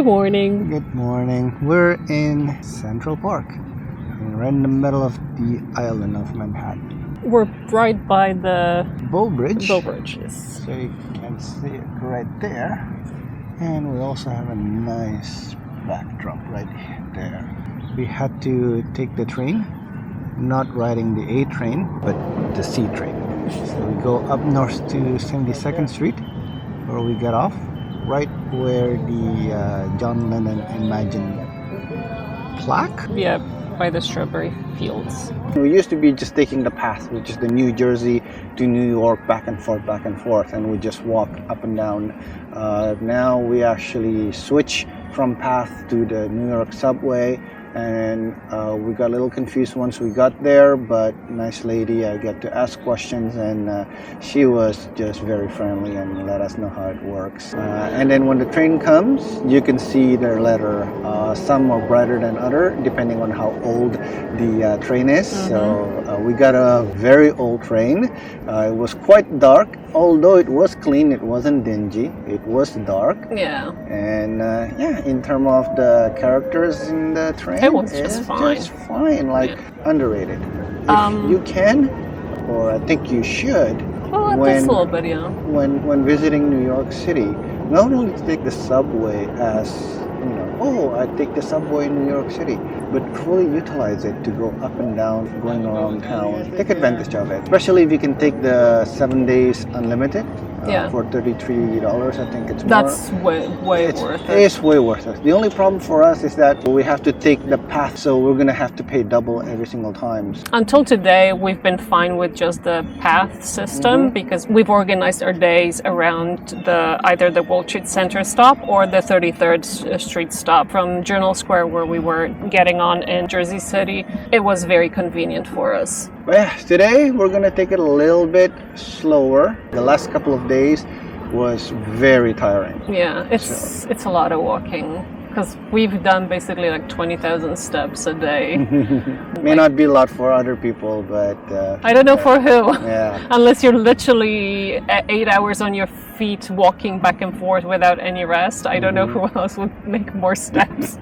morning. Good morning. We're in Central Park, right in the middle of the island of Manhattan. We're right by the Bow Bridge. Yes. So you can see it right there. And we also have a nice backdrop right there. We had to take the train, not riding the A train, but the C train. So we go up north to 72nd Street, where we get off, right where the John Lennon Imagine plaque. Yeah, by the strawberry fields. We used to be just taking the path, which is the New Jersey to New York, back and forth, and we just walk up and down. Now we actually switch from path to the New York subway, and we got a little confused once we got there, but nice lady, I get to ask questions, and she was just very friendly and let us know how it works. And then when the train comes, you can see their letter. Some are brighter than other, depending on how old the train is. So we got a very old train. It was quite dark, although it was clean. It wasn't dingy. It was dark. Yeah. And in terms of the characters in the train, it was just fine. Underrated. If you can, or I think you should, just a little bit, yeah. When visiting New York City, not only take the subway as, I take the subway in New York City, but fully utilize it to go up and down, going around town. Take advantage of it, especially if you can take the 7 days unlimited. For $33, I think it's more. That's way worth it. It's way worth it. The only problem for us is that we have to take the path, so we're going to have to pay double every single time. Until today, we've been fine with just the path system because we've organized our days around either the World Trade Center stop or the 33rd Street stop from Journal Square, where we were getting on in Jersey City. It was very convenient for us. But yeah, today we're going to take it a little bit slower. The last couple of days was very tiring. Yeah, it's a lot of walking because we've done basically like 20,000 steps a day. May not be a lot for other people, but I don't know for who. Yeah. Unless you're literally 8 hours on your feet walking back and forth without any rest. I don't know who else would make more steps.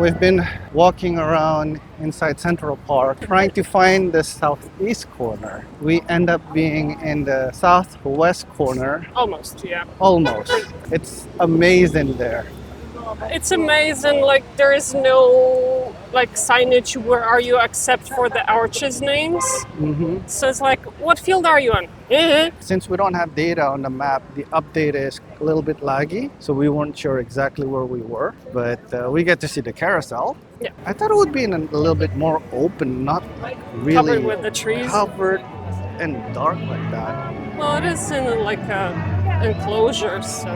we've been walking around inside Central Park trying to find the southeast corner. We end up being in the southwest corner. Almost, yeah. Almost. It's amazing there. It's amazing, like there is no like signage where are you except for the arches names. So it's like, what field are you on? Since we don't have data on the map, the update is a little bit laggy, so we weren't sure exactly where we were, but we get to see the carousel. Yeah. I thought it would be in a little bit more open, not really Covered with the trees. covered and dark like that. Well, it is in like a enclosure, so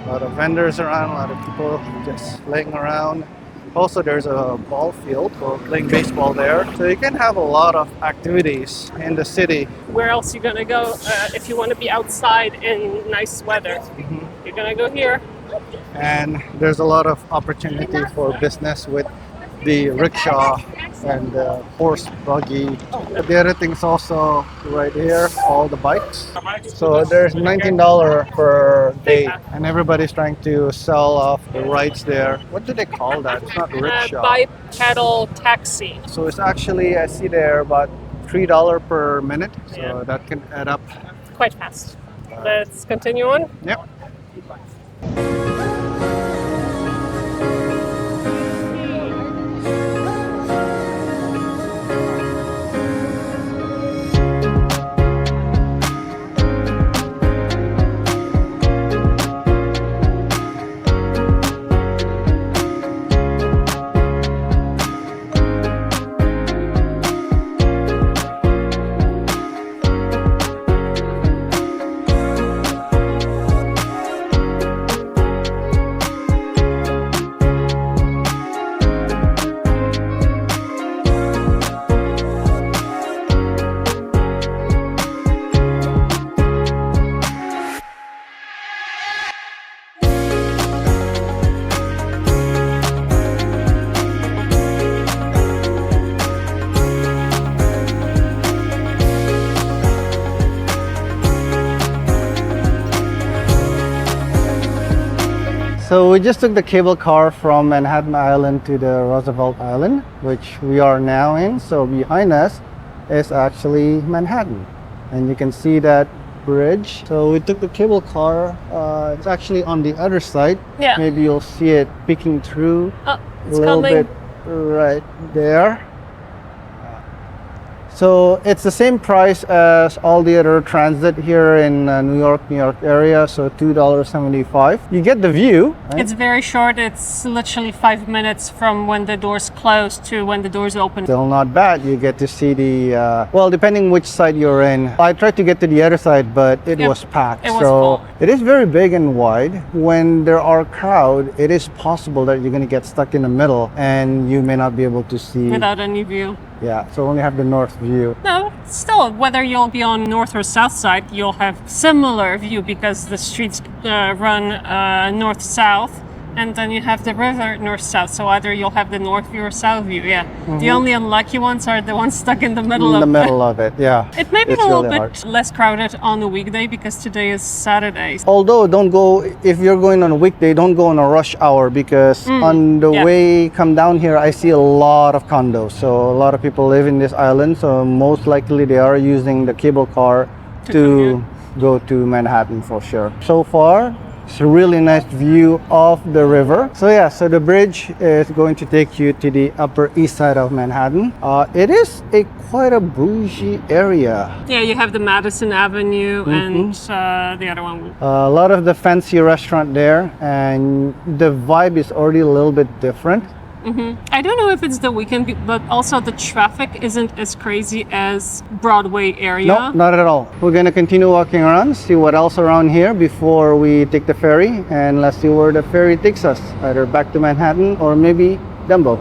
A lot of vendors around, a lot of people just laying around. Also, there's a ball field for playing baseball there. So you can have a lot of activities in the city. where else you gonna go if you want to be outside in nice weather? You're gonna go here. And there's a lot of opportunity for business with the rickshaw and the horse buggy. The other thing's also right here, all the bikes. So there's $19 per day, and everybody's trying to sell off the rides there. What do they call that? It's not rickshaw. Bipedal taxi. So it's actually, I see there, about $3 per minute. So Yeah. that can add up. Quite fast. Let's continue on. Yep. So we just took the cable car from Manhattan Island to the Roosevelt Island, which we are now in. So behind us is actually Manhattan, and you can see that bridge. So we took the cable car. It's actually on the other side. Yeah. Maybe you'll see it peeking through Oh, a it's little coming. bit right there. So it's the same price as all the other transit here in New York area. So $2.75. You get the view. Right? It's very short. It's literally 5 minutes from when the doors close to when the doors open. Still not bad. You get to see the, well, depending which side you're in. I tried to get to the other side, but it Yeah, was packed. it was so full. it is very big and wide. When there are crowd, it is possible that you're going to get stuck in the middle and you may not be able to see. Without any view. Yeah, so only have the north view. No, still, whether you'll be on north or south side, you'll have similar view because the streets run north-south, and then you have the river north-south. So either you'll have the north view or south view. Yeah. The only unlucky ones are the ones stuck in the middle In of the middle of it, yeah. It may be It's a little really bit hard. less crowded on a weekday because today is Saturday. Although don't go, if you're going on a weekday, don't go on a rush hour because on the yeah. way come down here, I see a lot of condos. So a lot of people live in this island. So most likely they are using the cable car to go to Manhattan for sure. So far, it's a really nice view of the river. So yeah, so the bridge is going to take you to the Upper East Side of Manhattan. It is quite a bougie area. Yeah, you have the Madison Avenue and the other one. A lot of the fancy restaurant there, and the vibe is already a little bit different. I don't know if it's the weekend, but also the traffic isn't as crazy as Broadway area. No, not at all. We're gonna continue walking around, see what else around here before we take the ferry, and let's see where the ferry takes us, either back to Manhattan or maybe Dumbo.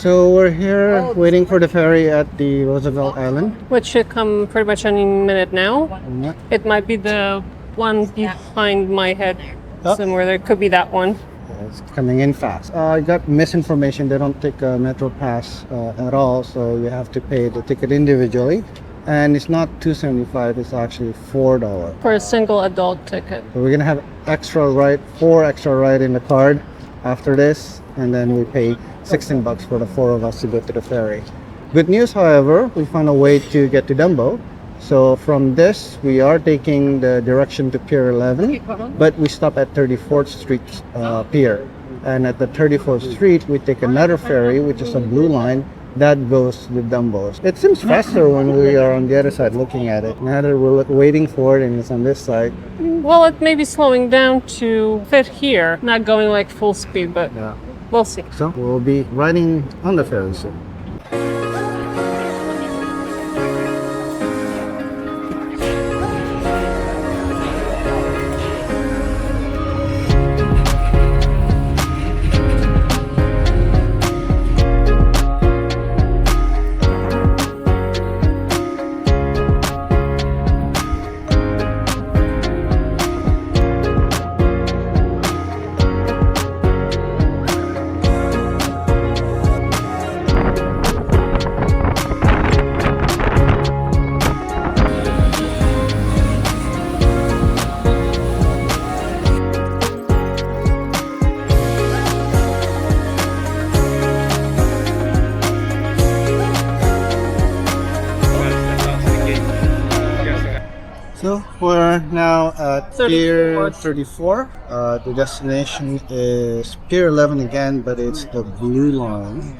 So we're here waiting for the ferry at the Roosevelt Island. Which should come pretty much any minute now. Yeah. It might be the one behind my head Oh. somewhere. There could be that one. It's coming in fast. I got misinformation. They don't take a Metro Pass at all, so you have to pay the ticket individually. And it's not $2.75, it's actually $4. For a single adult ticket. So we're gonna have four extra ride in the card after this, and then we pay $16 for the four of us to go to the ferry. Good news, however, we found a way to get to Dumbo. So from this, we are taking the direction to Pier 11, but we stop at 34th Street Pier. And at the 34th Street, we take another ferry, which is a blue line, that goes to Dumbo. It seems faster when we are on the other side looking at it. Now that we're waiting for it and it's on this side. Well, it may be slowing down to fit here. Not going like full speed, but Yeah. we'll see. So we'll be riding on the ferry soon. So we're now at Pier 34. The destination is Pier 11 again, but it's the blue line.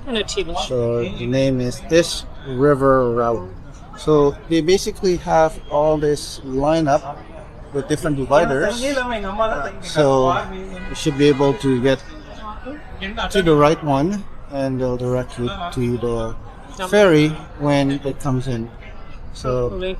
And a TV. So the name is East River Route. So they basically have all this lineup with different dividers. So you should be able to get to the right one, and they'll direct you to the ferry when it comes in. So Hopefully.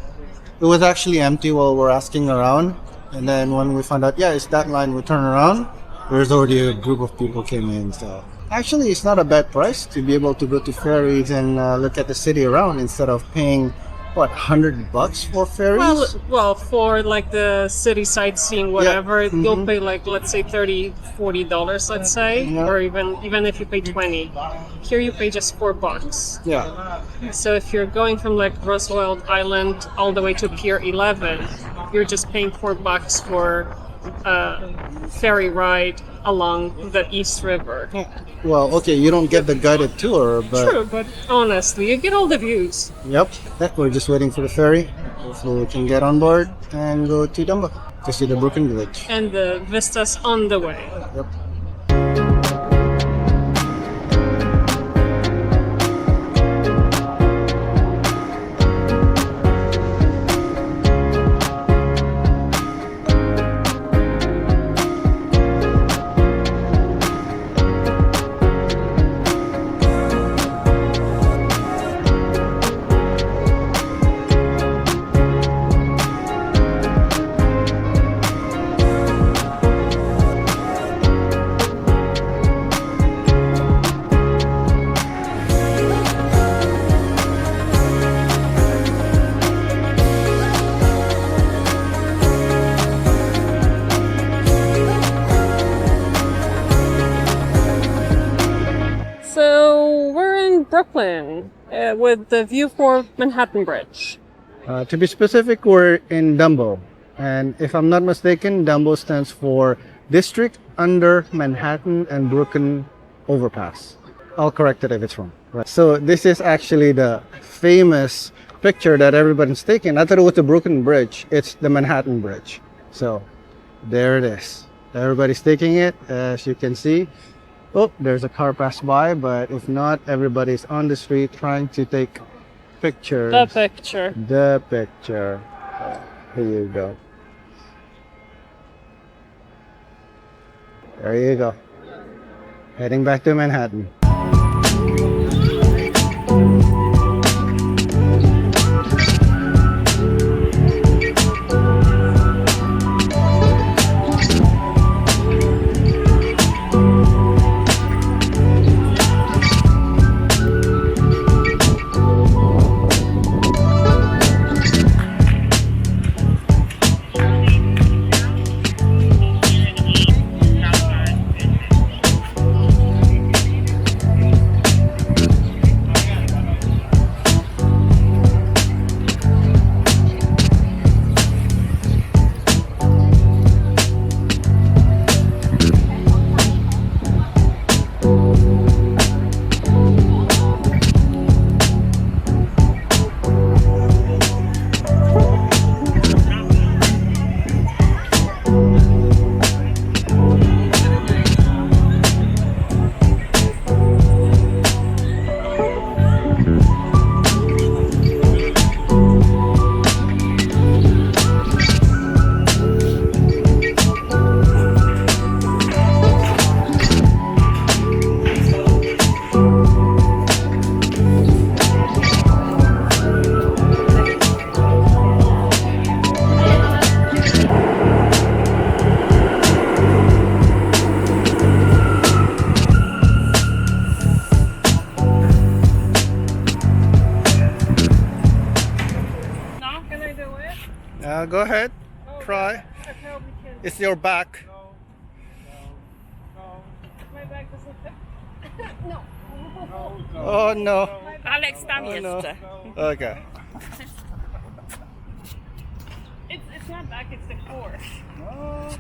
it was actually empty while we're asking around, and then when we found out, yeah, it's that line, we turn around, there's already a group of people came in. So actually, it's not a bad price to be able to go to ferries and look at the city around instead of paying what, $100 for ferries? Well, for like the city sightseeing, whatever, you'll pay like, let's say $30-$40, let's say, Yeah. or even if you pay 20. Here you pay just $4. Yeah. So if you're going from like Roosevelt Island all the way to Pier 11, you're just paying $4 for a ferry ride along the East River. Well, okay, you don't get the guided tour, but True, but honestly, you get all the views. yep, we're just waiting for the ferry. Hopefully we can get on board and go to Dumbo to see the Brooklyn Village. And the vistas on the way. Yep. So we're in Brooklyn with the view for Manhattan Bridge. To be specific, we're in Dumbo. And if I'm not mistaken, Dumbo stands for District Under Manhattan and Brooklyn Overpass. I'll correct it if it's wrong. Right. So this is actually the famous picture that everybody's taking. I thought it was the Brooklyn Bridge. It's the Manhattan Bridge. So there it is. Everybody's taking it, as you can see. Oh, there's a car passed by, but if not, everybody's on the street trying to take pictures. The picture. The picture. Here you go. There you go. Heading back to Manhattan. Go ahead. Try. It's your back. My back doesn't fit. No. Oh no. Alex, tam Oh, no. jeszcze. Okay. It's not back, it's the core. Oh.